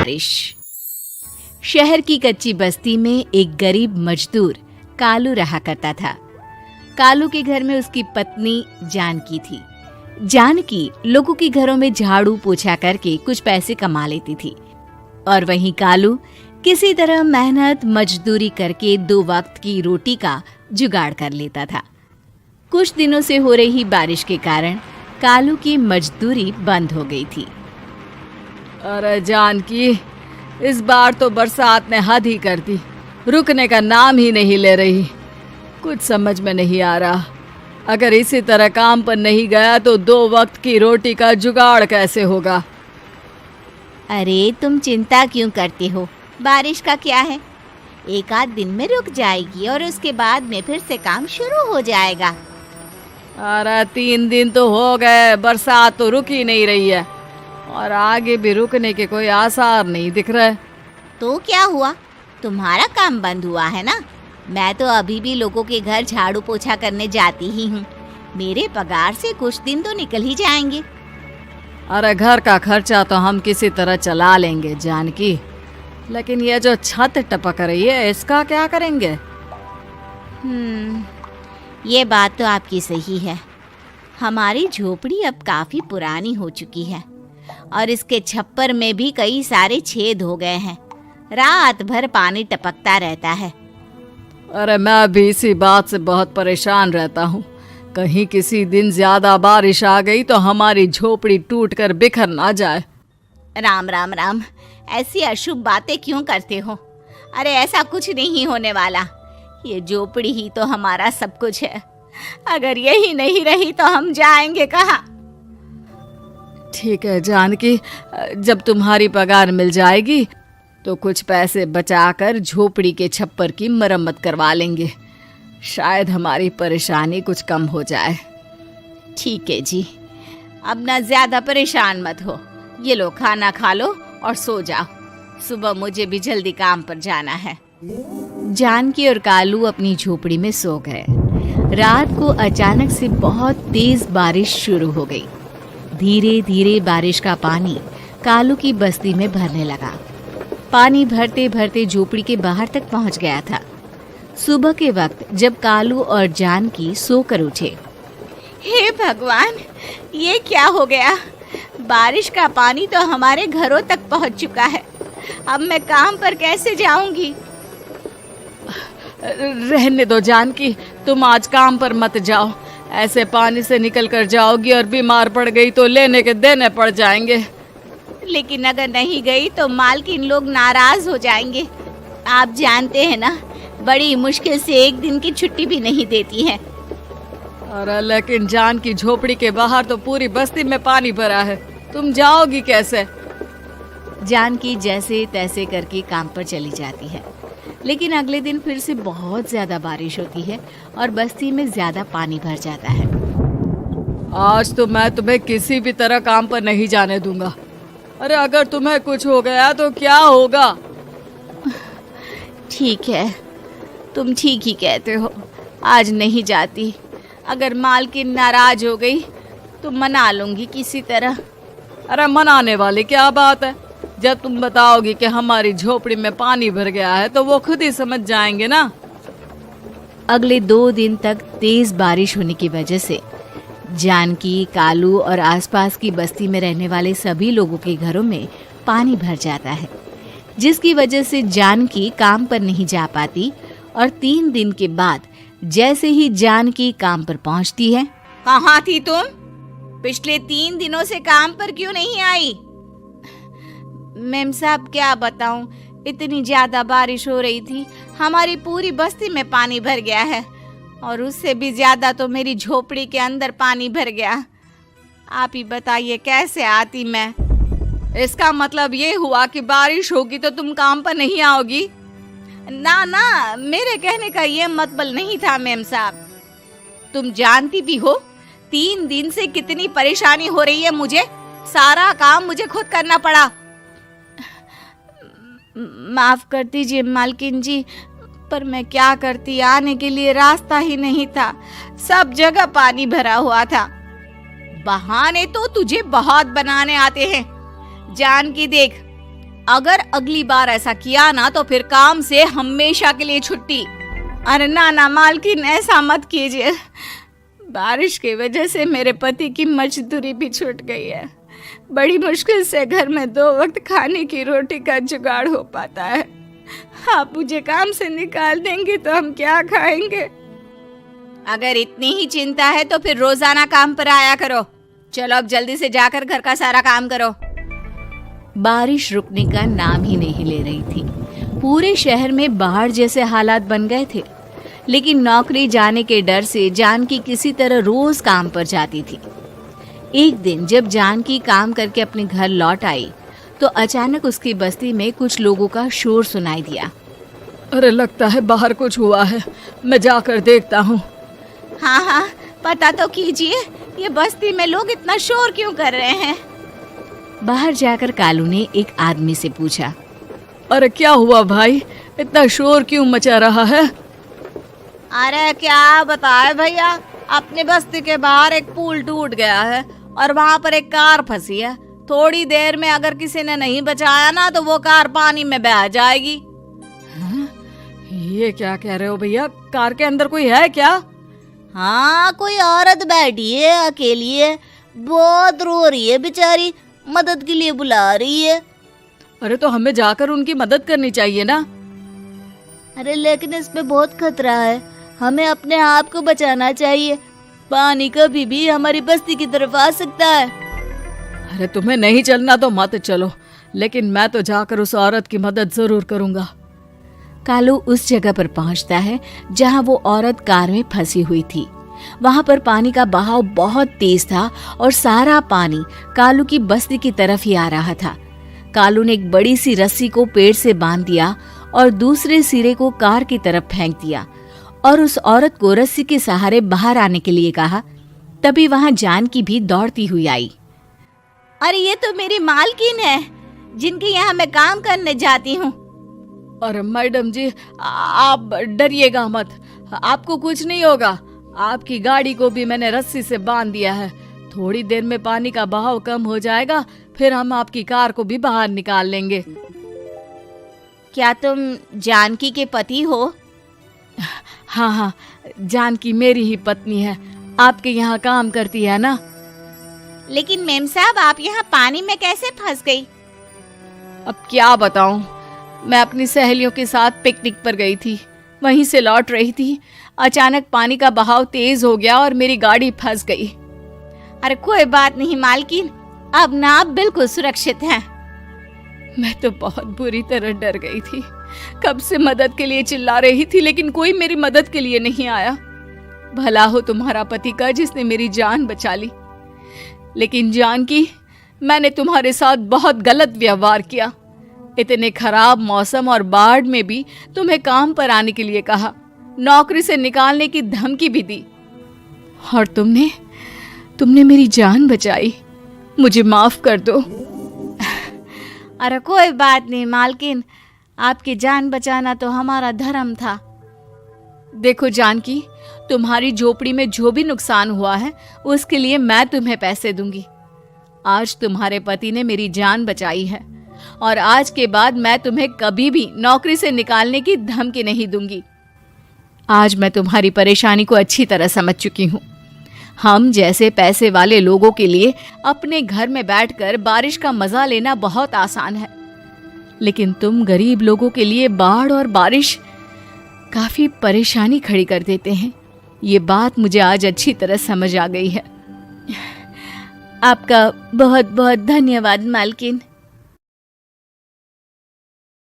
बारिश। शहर की कच्ची बस्ती में एक गरीब मजदूर कालू रहा करता था। कालू के घर में उसकी पत्नी जानकी थी। जानकी लोगों के घरों में झाड़ू पोछा करके कुछ पैसे कमा लेती थी और वहीं कालू किसी तरह मेहनत मजदूरी करके 2 वक्त की रोटी का जुगाड़ कर लेता था। कुछ दिनों से हो रही बारिश के कारण कालू की मजदूरी बंद हो गई थी। अरे जानकी, इस बार तो बरसात ने हद ही कर दी, रुकने का नाम ही नहीं ले रही। कुछ समझ में नहीं आ रहा, अगर इसी तरह काम पर नहीं गया तो 2 वक्त की रोटी का जुगाड़ कैसे होगा। अरे तुम चिंता क्यों करते हो, बारिश का क्या है, 1 आध दिन में रुक जाएगी और उसके बाद में फिर से काम शुरू हो जाएगा। अरे 3 दिन तो हो गए, बरसात तो रुक ही नहीं रही है और आगे भी रुकने के कोई आसार नहीं दिख रहे। तो क्या हुआ, तुम्हारा काम बंद हुआ है ना? मैं तो अभी भी लोगों के घर झाड़ू पोछा करने जाती ही हूँ। मेरे पगार से कुछ दिन तो निकल ही जाएंगे। अरे घर का खर्चा तो हम किसी तरह चला लेंगे जानकी, लेकिन ये जो छत टपक रही है इसका क्या करेंगे? ये बात तो आपकी सही है। हमारी झोपड़ी अब काफी पुरानी हो चुकी है और इसके छप्पर में भी कई सारे छेद हो गए हैं। रात भर पानी टपकता रहता है। अरे मैं भी इसी बात से बहुत परेशान रहता हूँ। कहीं किसी दिन ज्यादा बारिश आ गई तो हमारी झोपड़ी टूटकर बिखर ना जाए। राम राम राम, ऐसी अशुभ बातें क्यों करते हो? अरे ऐसा कुछ नहीं होने वाला। ये झोपड़ी ही तो हमारा सब कुछ है। अगर यही नहीं रही तो हम जाएंगे कहाँ? ठीक है जानकी, जब तुम्हारी पगार मिल जाएगी तो कुछ पैसे बचाकर झोपड़ी के छप्पर की मरम्मत करवा लेंगे। शायद हमारी परेशानी कुछ कम हो जाए। ठीक है जी, अब ना ज्यादा परेशान मत हो। ये लो खाना खा लो और सो जाओ, सुबह मुझे भी जल्दी काम पर जाना है। जानकी और कालू अपनी झोपड़ी में सो गए। रात को अचानक से बहुत तेज बारिश शुरू हो गई। धीरे धीरे बारिश का पानी कालू की बस्ती में भरने लगा। पानी भरते भरते झोपड़ी के बाहर तक पहुंच गया था। सुबह के वक्त जब कालू और जानकी सोकर उठे, हे भगवान, ये क्या हो गया? बारिश का पानी तो हमारे घरों तक पहुंच चुका है। अब मैं काम पर कैसे जाऊंगी? रहने दो जानकी, तुम आज काम पर मत जाओ। ऐसे पानी से निकल कर जाओगी और बीमार पड़ गई तो लेने के देने पड़ जाएंगे। लेकिन अगर नहीं गई तो मालकिन लोग नाराज हो जाएंगे। आप जानते हैं ना, बड़ी मुश्किल से 1 दिन की छुट्टी भी नहीं देती है। अरे लेकिन जानकी, झोपड़ी के बाहर तो पूरी बस्ती में पानी भरा है, तुम जाओगी कैसे? जानकी जैसे तैसे करके काम पर चली जाती है, लेकिन अगले दिन फिर से बहुत ज्यादा बारिश होती है और बस्ती में ज्यादा पानी भर जाता है। आज तो मैं तुम्हें किसी भी तरह काम पर नहीं जाने दूंगा। अरे अगर तुम्हें कुछ हो गया तो क्या होगा? ठीक है, तुम ठीक ही कहते हो, आज नहीं जाती। अगर मालकिन नाराज हो गई तो मना लूंगी किसी तरह। अरे मनाने वाली क्या बात है? जब तुम बताओगी कि हमारी झोपड़ी में पानी भर गया है तो वो खुद ही समझ जाएंगे ना। अगले 2 दिन तक तेज बारिश होने की वजह से जानकी, कालू और आसपास की बस्ती में रहने वाले सभी लोगों के घरों में पानी भर जाता है, जिसकी वजह से जानकी काम पर नहीं जा पाती। और 3 दिन के बाद जैसे ही जानकी काम पर पहुंचती है, कहाँ थी तुम? पिछले 3 दिनों से काम पर क्यों नहीं आई? मेम साहब क्या बताऊं, इतनी ज्यादा बारिश हो रही थी, हमारी पूरी बस्ती में पानी भर गया है और उससे भी ज्यादा तो मेरी झोपड़ी के अंदर पानी भर गया। आप ही बताइए कैसे आती मैं? इसका मतलब ये हुआ कि बारिश होगी तो तुम काम पर नहीं आओगी? ना ना, मेरे कहने का ये मतलब नहीं था मेम साहब। तुम जानती भी हो 3 दिन से कितनी परेशानी हो रही है मुझे। सारा काम मुझे खुद करना पड़ा। माफ कर दीजिए मालकिन जी, पर मैं क्या करती, आने के लिए रास्ता ही नहीं था, सब जगह पानी भरा हुआ था। बहाने तो तुझे बहुत बनाने आते हैं। जानकी देख, अगर अगली बार ऐसा किया ना तो फिर काम से हमेशा के लिए छुट्टी। अरे ना ना मालकिन, ऐसा मत कीजिए। बारिश की वजह से मेरे पति की मजदूरी भी छूट गई है। बड़ी मुश्किल से घर में 2 वक्त खाने की रोटी का जुगाड़ हो पाता है। आप मुझे काम से निकाल देंगे तो हम क्या खाएंगे? अगर इतनी ही चिंता है तो फिर रोजाना काम पर आया करो। चलो अब जल्दी से जाकर घर का सारा काम करो। बारिश रुकने का नाम ही नहीं ले रही थी। पूरे शहर में बाढ़ जैसे हालात बन गए थे। लेकिन नौकरी जाने के डर से जानकी किसी तरह रोज काम पर जाती थी। एक दिन जब जानकी काम करके अपने घर लौट आई तो अचानक उसकी बस्ती में कुछ लोगों का शोर सुनाई दिया। अरे लगता है बाहर कुछ हुआ है, मैं जाकर देखता हूँ। हाँ हाँ, पता तो कीजिए, ये बस्ती में लोग इतना शोर क्यों कर रहे हैं? बाहर जाकर कालू ने एक आदमी से पूछा। अरे क्या हुआ भाई, इतना शोर क्यों मचा रहा है? अरे क्या बताए भैया, अपने बस्ती के बाहर एक पुल टूट गया है और वहाँ पर एक कार फंसी है। थोड़ी देर में अगर किसी ने नहीं बचाया ना तो वो कार पानी में बह जाएगी। ये क्या कह रहे हो भैया, कार के अंदर कोई है क्या? हाँ, कोई औरत बैठी है, अकेली है, बहुत रो रही है बेचारी, मदद के लिए बुला रही है। अरे तो हमें जाकर उनकी मदद करनी चाहिए ना। अरे लेकिन इसमें बहुत खतरा है, हमें अपने आप को बचाना चाहिए। पानी कभी भी हमारी बस्ती की तरफ आ सकता है। अरे तुम्हें नहीं चलना तो मत चलो, लेकिन मैं तो जाकर उस औरत की मदद जरूर करूंगा। कालू उस जगह पर पहुंचता है जहां वो औरत कार में फंसी हुई थी। वहां पर पानी का बहाव बहुत तेज था और सारा पानी कालू की बस्ती की तरफ ही आ रहा था। कालू ने एक बड़ी सी रस्सी को पेड़ से बांध दिया और दूसरे सिरे को कार की तरफ फेंक दिया और उस औरत को रस्सी के सहारे बाहर आने के लिए कहा। तभी वहां जानकी भी दौड़ती हुई आई। अरे ये तो मेरी मालकिन है, जिनके यहाँ मैं काम करने जाती हूँ। अरे मैडम जी, आप डरिएगा मत, आपको कुछ नहीं होगा। आपकी गाड़ी को भी मैंने रस्सी से बांध दिया है। थोड़ी देर में पानी का बहाव कम हो जाएगा, फिर हम आपकी कार को भी बाहर निकाल लेंगे। क्या तुम जानकी के पति हो? हाँ हाँ, जानकी मेरी ही पत्नी है, आपके यहाँ काम करती है ना। लेकिन मेम साहब, आप यहाँ पानी में कैसे फंस गई? अब क्या बताऊं, मैं अपनी सहेलियों के साथ पिकनिक पर गई थी, वहीं से लौट रही थी। अचानक पानी का बहाव तेज हो गया और मेरी गाड़ी फंस गई। अरे कोई बात नहीं मालकिन, अब ना आप बिल्कुल सुरक्षित हैं। मैं तो बहुत बुरी तरह डर गई थी, कब से मदद के लिए चिल्ला रही थी, लेकिन कोई मेरी मदद के लिए नहीं आया। भला हो तुम्हारा पति का जिसने मेरी जान बचा ली। लेकिन जानकी, मैंने तुम्हारे साथ बहुत गलत व्यवहार किया। इतने खराब मौसम और बाढ़ में भी तुम्हें काम पर आने के लिए कहा, नौकरी से निकालने की धमकी भी दी, और तुमने मेरी जान बचाई। मुझे माफ कर दो। अरे कोई बात नहीं मालकिन, आपकी जान बचाना तो हमारा धर्म था। देखो जानकी, तुम्हारी झोपड़ी में जो भी नुकसान हुआ है उसके लिए मैं तुम्हें पैसे दूंगी। आज तुम्हारे पति ने मेरी जान बचाई है और आज के बाद मैं तुम्हें कभी भी नौकरी से निकालने की धमकी नहीं दूंगी। आज मैं तुम्हारी परेशानी को अच्छी तरह समझ चुकी हूँ। हम जैसे पैसे वाले लोगों के लिए अपने घर में बैठकर बारिश का मजा लेना बहुत आसान है, लेकिन तुम गरीब लोगों के लिए बाढ़ और बारिश काफी परेशानी खड़ी कर देते हैं। ये बात मुझे आज अच्छी तरह समझ आ गई है। आपका बहुत बहुत धन्यवाद मालकिन।